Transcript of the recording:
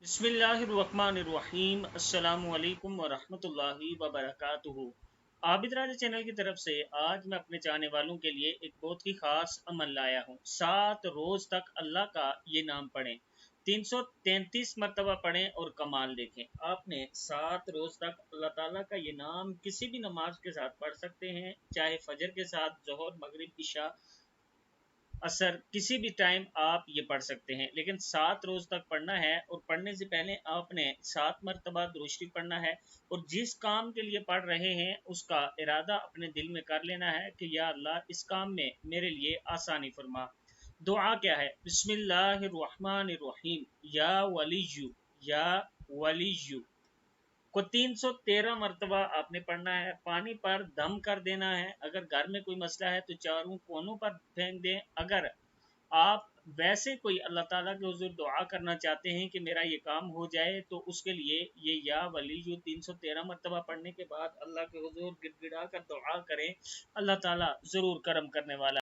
बिस्मिल्लाहिर्रहमानिर्रहीम अस्सलामुअलैकुम वरहमतुल्लाहि वबरकातुहू। आबिद राजा चैनल की तरफ से आज मैं अपने चाहने वालों के लिए एक बहुत ही ख़ास अमल लाया हूँ। 7 रोज़ तक अल्लाह का ये नाम पढ़ें, 333 मरतबा पढ़ें और कमाल देखें। आपने 7 रोज़ तक अल्लाह ताला का ये नाम किसी भी नमाज के साथ पढ़ सकते हैं, चाहे फजर के साथ, ज़ोहर, मगरिब, इशा, असर, किसी भी टाइम आप ये पढ़ सकते हैं। लेकिन 7 रोज़ तक पढ़ना है और पढ़ने से पहले आपने 7 मरतबा दुरूद शरीफ पढ़ना है और जिस काम के लिए पढ़ रहे हैं उसका इरादा अपने दिल में कर लेना है कि या अल्लाह इस काम में मेरे लिए आसानी फरमा। दुआ क्या है? बिस्मिल्लाहिर्रहमानिर्रहीम। या वलीयु, या वलीयु को 313 मरतबा आपने पढ़ना है। पानी पर दम कर देना है। अगर घर में कोई मसला है तो चारों कोनों पर फेंक दें। अगर आप वैसे कोई अल्लाह ताला के हुजूर दुआ करना चाहते हैं कि मेरा ये काम हो जाए, तो उसके लिए ये या वली जो 313 मरतबा पढ़ने के बाद अल्लाह के हुजूर गिड़गिड़ा कर दुआ करें। अल्लाह ताला ज़रूर करम करने वाला